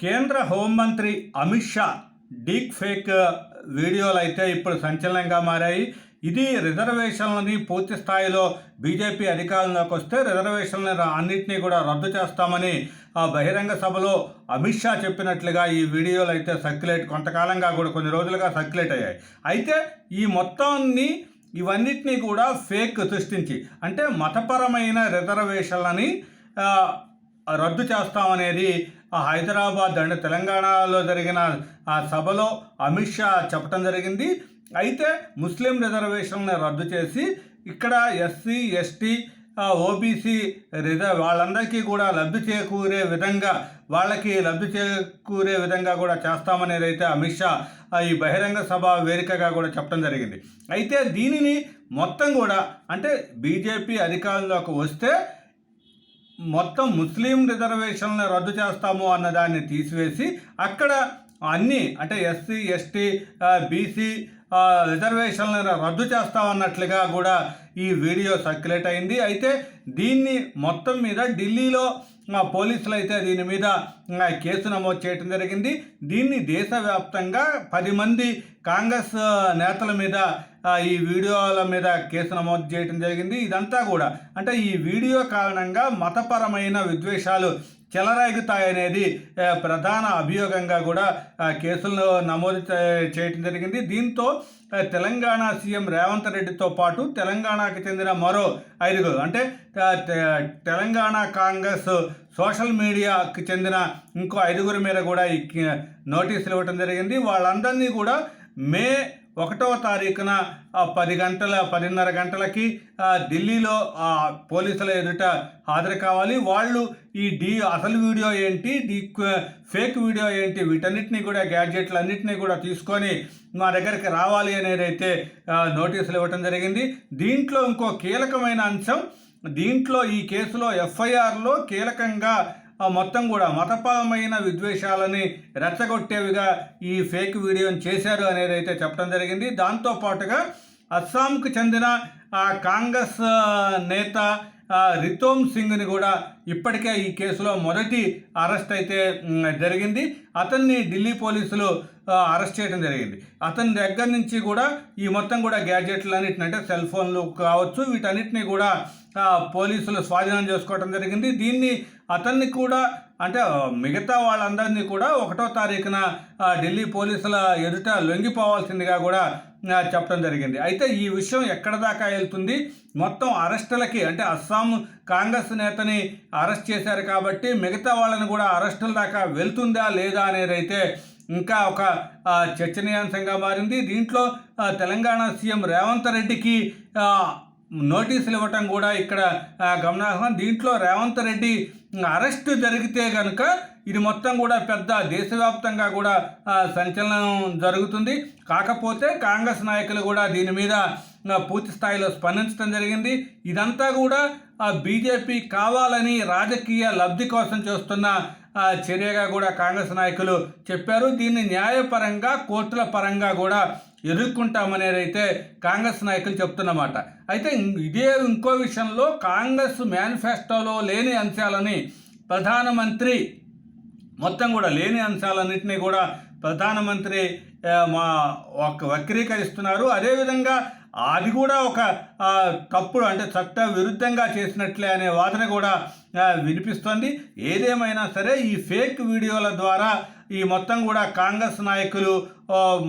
కేంద్ర హోంమంత్రి Amit Shah deep fake వీడియోలు అయితే ఇప్పుడు సంచలనంగా మారాయి. ఇది రిజర్వేషన్లని పూర్తి స్థాయిలో బీజేపీ అధికారంలోకి వస్తే రిజర్వేషన్లను అన్నింటినీ కూడా రద్దు చేస్తామని బహిరంగ సభలో అమిత్ షా చెప్పినట్లుగా ఈ వీడియోలు అయితే కొంతకాలంగా కూడా కొన్ని రోజులుగా సర్క్యులేట్ అయ్యాయి. అయితే ఈ మొత్తాన్ని ఇవన్నిటినీ కూడా ఫేక్ సృష్టించి అంటే మతపరమైన రిజర్వేషన్లని రద్దు చేస్తామనేది హైదరాబాద్ అండ్ తెలంగాణలో జరిగిన ఆ సభలో అమిత్ షా చెప్పడం జరిగింది. అయితే ముస్లిం రిజర్వేషన్లను రద్దు చేసి ఇక్కడ ఎస్సీ ఎస్టీ ఓబీసీ వాళ్ళందరికీ కూడా లబ్ధి చేకూరే విధంగా కూడా చేస్తామనేది అయితే అమిత్ షా ఈ బహిరంగ సభ వేదికగా కూడా చెప్పడం జరిగింది. అయితే దీనిని మొత్తం కూడా అంటే బీజేపీ అధికారంలోకి వస్తే మొత్తం ముస్లిం రిజర్వేషన్లను రద్దు చేస్తాము అన్నదాన్ని తీసివేసి అక్కడ అన్నీ అంటే ఎస్సీ ఎస్టీ బీసీ రిజర్వేషన్లను రద్దు చేస్తామన్నట్లుగా కూడా ఈ వీడియో సర్క్యులేట్ అయింది. అయితే దీన్ని మొత్తం మీద ఢిల్లీలో పోలీసులు అయితే దీని మీద కేసు నమోదు చేయడం జరిగింది. దీన్ని దేశవ్యాప్తంగా 10 మంది కాంగ్రెస్ నేతల మీద ఈ వీడియోల మీద కేసు నమోదు చేయడం జరిగింది. ఇదంతా కూడా అంటే ఈ వీడియో కారణంగా మతపరమైన విద్వేషాలు చెలరేగుతాయనేది ప్రధాన అభియోగంగా కూడా కేసులను నమోదు చేయడం జరిగింది. దీంతో తెలంగాణ సీఎం రేవంత్ రెడ్డితో పాటు తెలంగాణకు చెందిన మరో 5 అంటే తెలంగాణ కాంగ్రెస్ సోషల్ మీడియాకి చెందిన ఇంకో 5 మీద కూడా ఈ నోటీసులు ఇవ్వడం జరిగింది. వాళ్ళందరినీ కూడా మే 1వ తారీఖున 10:30 గంటలకి ఢిల్లీలో పోలీసుల ఎదుట హాజరు కావాలి. వాళ్ళు ఈ అసలు వీడియో ఏంటి, ఫేక్ వీడియో ఏంటి, వీటన్నిటినీ కూడా గ్యాడ్జెట్లు అన్నింటినీ కూడా తీసుకొని మా దగ్గరికి రావాలి అనేది అయితే నోటీసులు ఇవ్వటం జరిగింది. దీంట్లో ఇంకో కీలకమైన అంశం, దీంట్లో ఈ కేసులో ఎఫ్ఐఆర్లో కీలకంగా మొత్తం కూడా మతపరమైన విద్వేషాలని రెచ్చగొట్టేవిగా ఈ ఫేక్ వీడియోని చేశారు అనేది అయితే చెప్పడం జరిగింది. దాంతోపాటుగా అస్సాంకు చెందిన కాంగ్రెస్ నేత రితోమ్ సింగ్ని కూడా ఇప్పటికే ఈ కేసులో మొదటి అరెస్ట్ అయితే జరిగింది. అతన్ని ఢిల్లీ పోలీసులు అరెస్ట్ చేయడం జరిగింది. అతని దగ్గర నుంచి కూడా ఈ మొత్తం కూడా గ్యాడ్జెట్లు అన్నిటిని అంటే సెల్ ఫోన్లు కావచ్చు వీటన్నిటిని కూడా పోలీసులు స్వాధీనం చేసుకోవడం జరిగింది. దీన్ని అతన్ని కూడా అంటే మిగతా వాళ్ళందరినీ కూడా 1వ తారీఖున ఢిల్లీ పోలీసుల ఎదుట లొంగిపోవాల్సిందిగా కూడా చెప్పడం జరిగింది. అయితే ఈ విషయం ఎక్కడ దాకా వెళ్తుంది, మొత్తం అరెస్టులకి అంటే అస్సాం కాంగ్రెస్ నేతని అరెస్ట్ చేశారు కాబట్టి మిగతా వాళ్ళని కూడా అరెస్టుల దాకా వెళ్తుందా లేదా అనేది అయితే ఇంకా ఒక చర్చనీయాంశంగా మారింది. దీంట్లో తెలంగాణ సీఎం రేవంత్ రెడ్డికి నోటీసులు ఇవ్వటం కూడా ఇక్కడ గమనార్హం. దీంట్లో రేవంత్ రెడ్డి అరెస్ట్ జరిగితే కనుక ఇది మొత్తం కూడా పెద్ద దేశవ్యాప్తంగా కూడా సంచలనం జరుగుతుంది. కాకపోతే కాంగ్రెస్ నాయకులు కూడా దీని మీద పూర్తి స్థాయిలో స్పందించడం జరిగింది. ఇదంతా కూడా బీజేపీ కావాలని రాజకీయ లబ్ధి కోసం చేస్తున్న చర్యగా కూడా కాంగ్రెస్ నాయకులు చెప్పారు. దీన్ని న్యాయపరంగా కోర్టుల పరంగా కూడా ఎదుర్కొంటామనేది అయితే కాంగ్రెస్ నాయకులు చెప్తున్నమాట. అయితే ఇదే ఇంకో విషయంలో కాంగ్రెస్ మేనిఫెస్టోలో లేని అంశాలని ప్రధానమంత్రి మొత్తం కూడా లేని అంశాలన్నింటినీ కూడా ప్రధానమంత్రి వక్రీకరిస్తున్నారు. అదేవిధంగా అది కూడా ఒక తప్పుడు అంటే చట్ట విరుద్ధంగా చేసినట్లే అనే వాదన కూడా వినిపిస్తోంది. ఏదేమైనా సరే ఈ ఫేక్ వీడియోల ద్వారా ఈ మొత్తం కూడా కాంగ్రెస్ నాయకులు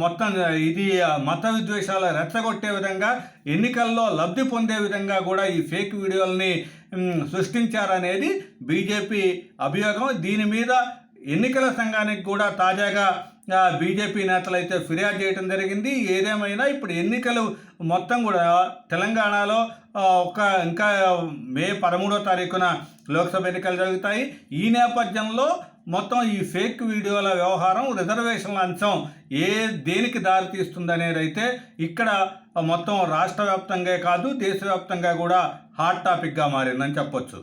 మొత్తం ఇది మత విద్వేషాలు రెచ్చగొట్టే విధంగా ఎన్నికల్లో లబ్ధి పొందే విధంగా కూడా ఈ ఫేక్ వీడియోలని సృష్టించారనేది బీజేపీ అభియోగం. దీని మీద ఎన్నికల సంఘానికి కూడా తాజాగా బీజేపీ నేతలు అయితే ఫిర్యాదు చేయడం జరిగింది. ఏదేమైనా ఇప్పుడు ఎన్నికలు మొత్తం కూడా తెలంగాణలో ఇంకా మే 13వ తారీఖున లోక్సభ ఎన్నికలు జరుగుతాయి. ఈ నేపథ్యంలో మొత్తం ఈ ఫేక్ వీడియోల వ్యవహారం రిజర్వేషన్ల అంశం దేనికి దారితీస్తుందనేది అయితే ఇక్కడ మొత్తం రాష్ట్ర వ్యాప్తంగా కాదు దేశవ్యాప్తంగా కూడా హాట్ టాపిక్గా మారిందని చెప్పొచ్చు.